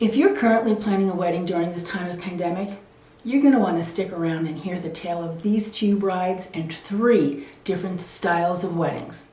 If you're currently planning a wedding during this time of pandemic, you're going to want to stick around and hear the tale of these two brides and 3 different styles of weddings.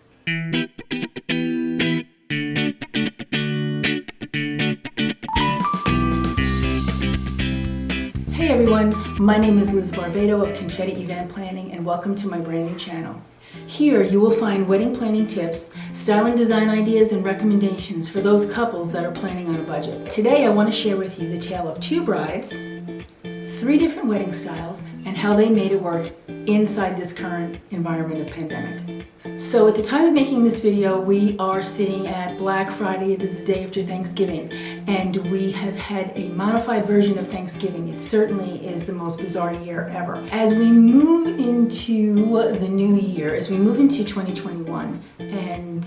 Hey everyone, my name is Liz Barbado of Confetti Event Planning and welcome to my brand new channel. Here you will find wedding planning tips, style and design ideas, and recommendations for those couples that are planning on a budget. Today I want to share with you the tale of 2 brides, 3 different wedding styles, and how they made it work inside this current environment of pandemic. So at the time of making this video, we are sitting at Black Friday. It is the day after Thanksgiving, and we have had a modified version of Thanksgiving. It certainly is the most bizarre year ever. As we move into the new year, as we move into 2021, and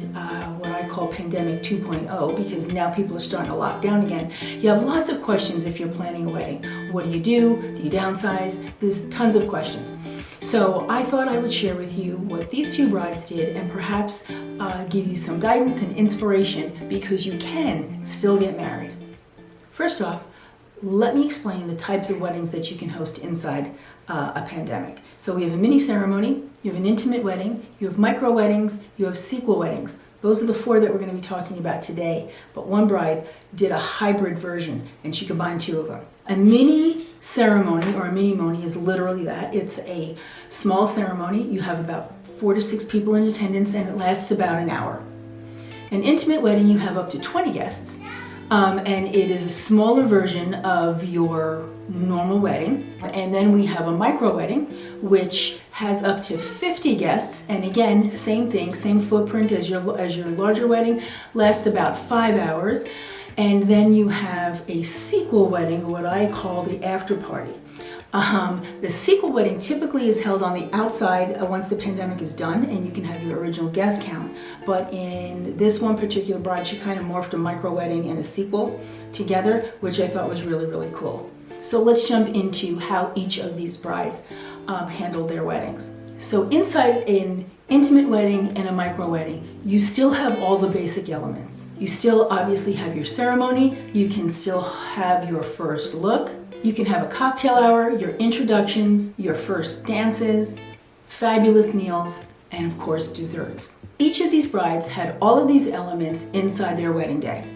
what I call Pandemic 2.0, because now people are starting to lock down again, you have lots of questions if you're planning a wedding. What do you do? Do you downsize? There's tons of questions. So I thought I would share with you what these 2 brides did and perhaps give you some guidance and inspiration because you can still get married. First off, let me explain the types of weddings that you can host inside a pandemic. So we have a mini ceremony, you have an intimate wedding, you have micro weddings, you have sequel weddings. Those are the 4 that we're going to be talking about today. But one bride did a hybrid version and she combined 2 of them. A mini ceremony or a mini-moni is literally that. It's a small ceremony. You have about 4 to 6 people in attendance and it lasts about an hour. An intimate wedding, you have up to 20 guests. And it is a smaller version of your normal wedding. And then we have a micro wedding, which has up to 50 guests. And again, same thing, same footprint as your larger wedding, lasts about 5 hours. And then you have a sequel wedding, what I call the after party. The sequel wedding typically is held on the outside once the pandemic is done and you can have your original guest count. But in this one particular bride, she kind of morphed a micro wedding and a sequel together, which I thought was really, really cool. So let's jump into how each of these brides handled their weddings. So inside an intimate wedding and a micro wedding, you still have all the basic elements. You still obviously have your ceremony, you can still have your first look, you can have a cocktail hour, your introductions, your first dances, fabulous meals, and of course desserts. Each of these brides had all of these elements inside their wedding day.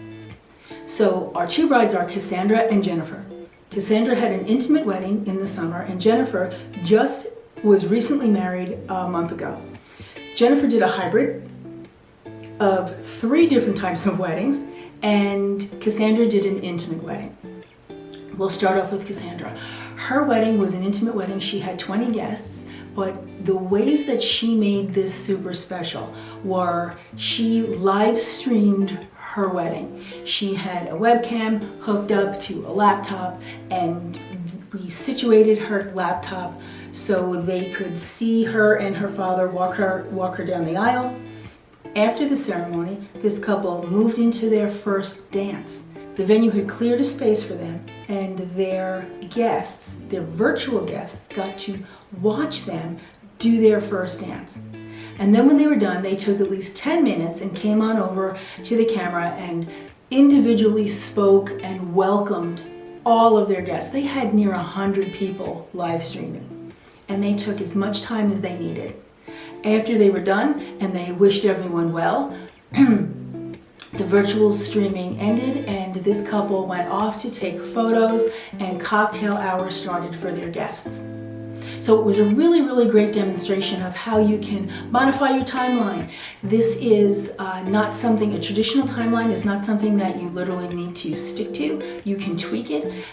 So our 2 brides are Cassandra and Jennifer. Cassandra had an intimate wedding in the summer and Jennifer just was recently married a month ago. Jennifer did a hybrid of 3 different types of weddings and Cassandra did an intimate wedding. We'll start off with Cassandra. Her wedding was an intimate wedding. She had 20 guests, but the ways that she made this super special were she live streamed her wedding. She had a webcam hooked up to a laptop and we situated her laptop so they could see her and her father walk her down the aisle. After the ceremony, this couple moved into their first dance. The venue had cleared a space for them and their guests, their virtual guests, got to watch them do their first dance. And then when they were done, they took at least 10 minutes and came on over to the camera and individually spoke and welcomed all of their guests. They had near 100 people live streaming and they took as much time as they needed. After they were done and they wished everyone well, the virtual streaming ended and this couple went off to take photos and cocktail hour started for their guests. So it was a really, really great demonstration of how you can modify your timeline. This is not something, a traditional timeline is not something that you literally need to stick to. You can tweak it.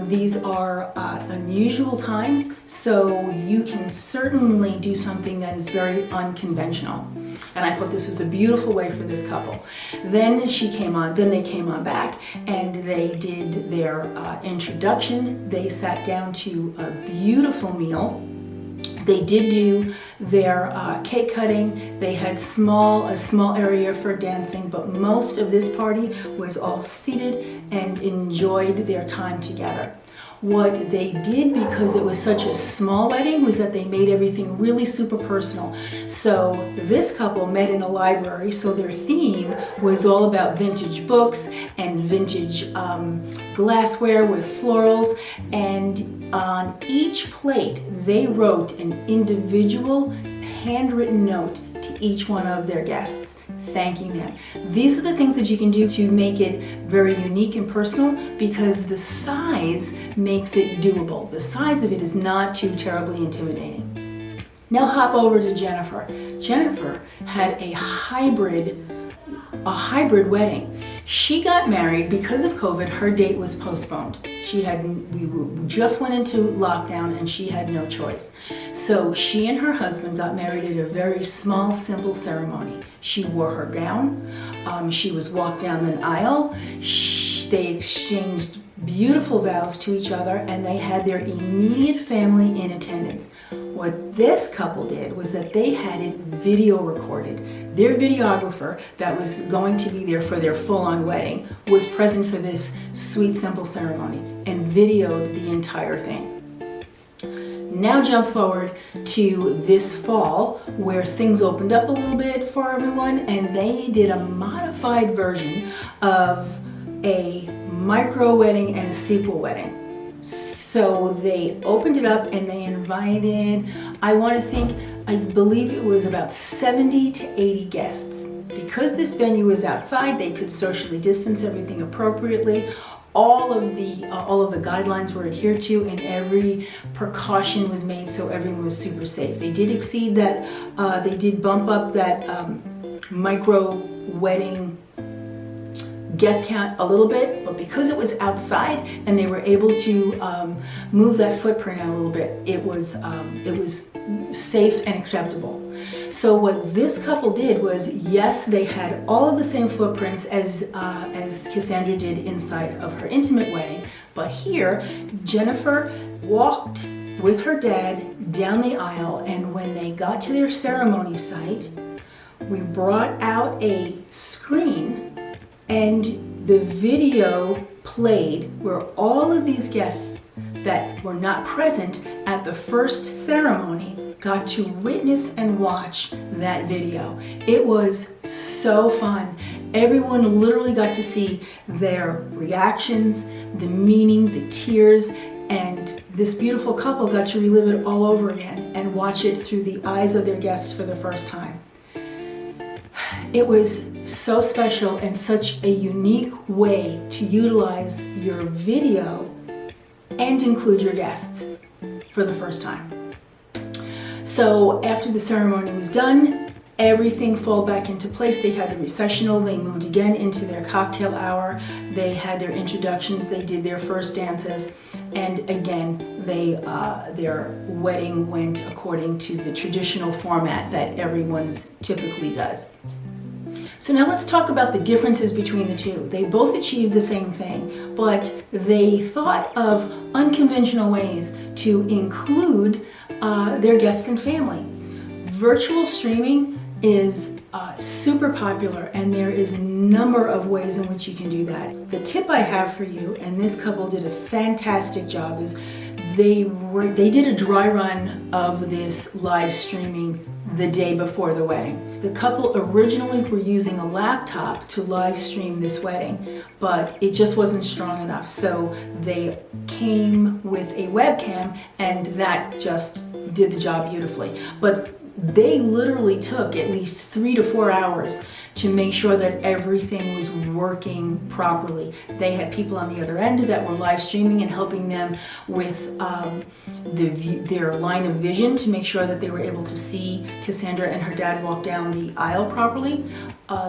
These are unusual times, so you can certainly do something that is very unconventional. And I thought this was a beautiful way for this couple. Then they came on back and they did their introduction. They sat down to a beautiful meal. They did do their cake cutting. They had a small area for dancing, but most of this party was all seated and enjoyed their time together. What they did, because it was such a small wedding, was that they made everything really super personal. So this couple met in a library, so their theme was all about vintage books and vintage glassware with florals, and on each plate they wrote an individual handwritten note to each one of their guests, thanking them. These are the things that you can do to make it very unique and personal, because the size makes it doable. The size of it is not too terribly intimidating. Now hop over to Jennifer. Jennifer had a hybrid wedding. She got married because of COVID. Her date was postponed. We just went into lockdown and she had no choice. So she and her husband got married at a very small, simple ceremony. She wore her gown. She was walked down the aisle. They exchanged beautiful vows to each other, and they had their immediate family in attendance. What this couple did was that they had it video recorded. Their videographer that was going to be there for their full-on wedding was present for this sweet, simple ceremony and videoed the entire thing. Now jump forward to this fall, where things opened up a little bit for everyone, and they did a modified version of a micro wedding and a sequel wedding. So they opened it up and they invited, I believe it was about 70 to 80 guests. Because this venue was outside, they could socially distance everything appropriately. All of the guidelines were adhered to, and every precaution was made so everyone was super safe. They did exceed that, they did bump up that micro wedding guest count a little bit, but because it was outside and they were able to move that footprint out a little bit, it was safe and acceptable. So what this couple did was, yes, they had all of the same footprints as Cassandra did inside of her intimate wedding, but here Jennifer walked with her dad down the aisle, and when they got to their ceremony site, we brought out a screen and the video played where all of these guests that were not present at the first ceremony got to witness and watch that video. It was so fun. Everyone literally got to see their reactions, the meaning, the tears, and this beautiful couple got to relive it all over again and watch it through the eyes of their guests for the first time. It was so special and such a unique way to utilize your video and include your guests for the first time. So after the ceremony was done, everything fell back into place. They had the recessional, they moved again into their cocktail hour, they had their introductions, they did their first dances, and again, their wedding went according to the traditional format that everyone's typically does. So now let's talk about the differences between the two. They both achieved the same thing, but they thought of unconventional ways to include their guests and family. Virtual streaming is super popular, and there is a number of ways in which you can do that. The tip I have for you, and this couple did a fantastic job, is they did a dry run of this live streaming the day before the wedding. The couple originally were using a laptop to live stream this wedding, but it just wasn't strong enough. So they came with a webcam, and that just did the job beautifully. But they literally took at least 3 to 4 hours to make sure that everything was working properly. They had people on the other end that were live streaming and helping them with their line of vision to make sure that they were able to see Cassandra and her dad walk down the aisle properly.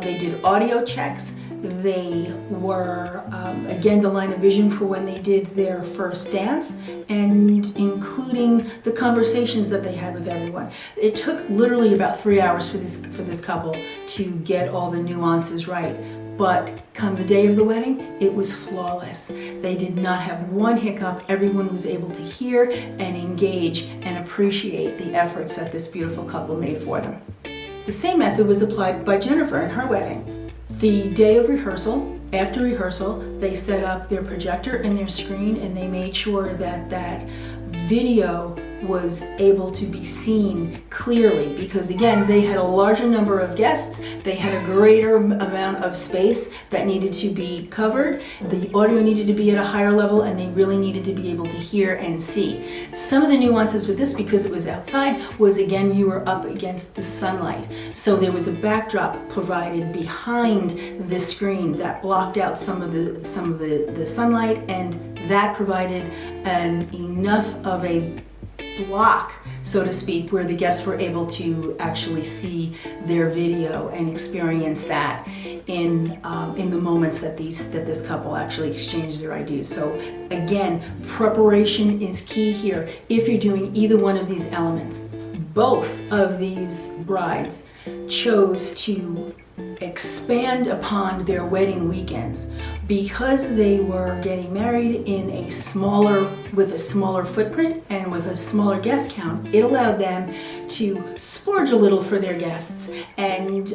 They did audio checks. They were, again, the line of vision for when they did their first dance, and including the conversations that they had with everyone. It took literally about 3 hours for this couple to get all the nuances right. But come the day of the wedding, it was flawless. They did not have one hiccup. Everyone was able to hear and engage and appreciate the efforts that this beautiful couple made for them. The same method was applied by Jennifer in her wedding. The day of rehearsal, after rehearsal, they set up their projector and their screen, and they made sure that that video was able to be seen clearly, because again, they had a larger number of guests, they had a greater amount of space that needed to be covered, the audio needed to be at a higher level, and they really needed to be able to hear and see. Some of the nuances with this, because it was outside, was again, you were up against the sunlight. So there was a backdrop provided behind the screen that blocked out some of the sunlight, and that provided enough of a block, so to speak, where the guests were able to actually see their video and experience that in the moments that this couple actually exchanged their IDs. So again, preparation is key here if you're doing either one of these elements. Both of these brides chose to expand upon their wedding weekends because they were getting married with a smaller footprint and with a smaller guest count. It allowed them to splurge a little for their guests and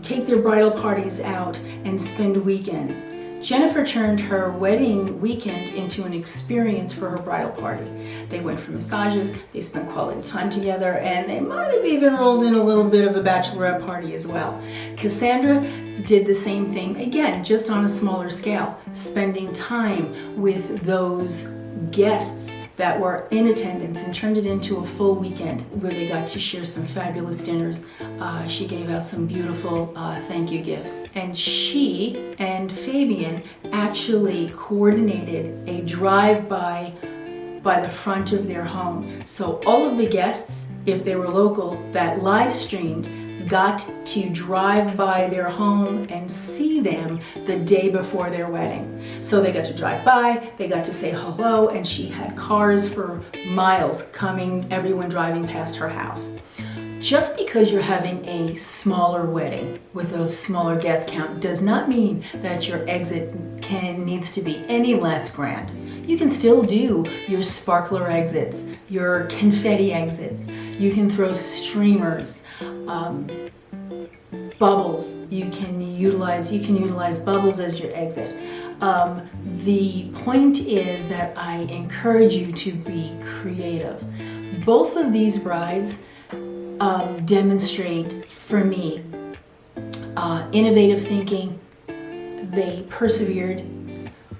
take their bridal parties out and spend weekends. Jennifer turned her wedding weekend into an experience for her bridal party. They went for massages, they spent quality time together, and they might have even rolled in a little bit of a bachelorette party as well. Cassandra did the same thing, again, just on a smaller scale, spending time with those guests that were in attendance, and turned it into a full weekend where they got to share some fabulous dinners. She gave out some beautiful thank you gifts, and she and Fabian actually coordinated a drive-by the front of their home. So all of the guests, if they were local, that live streamed got to drive by their home and see them the day before their wedding. So they got to drive by, they got to say hello, and she had cars for miles everyone driving past her house. Just because you're having a smaller wedding with a smaller guest count does not mean that your exit needs to be any less grand. You can still do your sparkler exits, your confetti exits. You can throw streamers, bubbles. You can utilize bubbles as your exit. The point is that I encourage you to be creative. Both of these brides demonstrate for me innovative thinking. They persevered,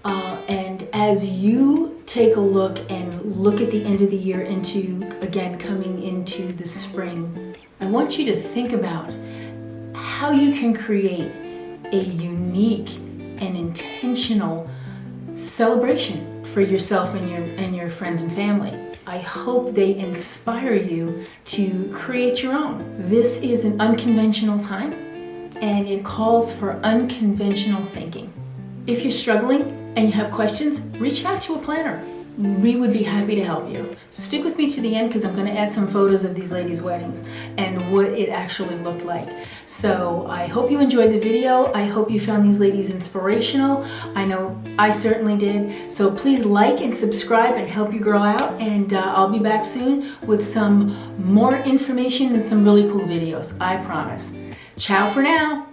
and as you take a look at the end of the year coming into the spring, I want you to think about how you can create a unique and intentional celebration for yourself and your friends and family. I hope they inspire you to create your own. This is an unconventional time, and it calls for unconventional thinking. If you're struggling and you have questions, reach out to a planner. We would be happy to help you. Stick with me to the end, because I'm going to add some photos of these ladies' weddings and what it actually looked like. So I hope you enjoyed the video. I hope you found these ladies inspirational. I know I certainly did. So please like and subscribe and help you grow out. And I'll be back soon with some more information and some really cool videos. I promise. Ciao for now.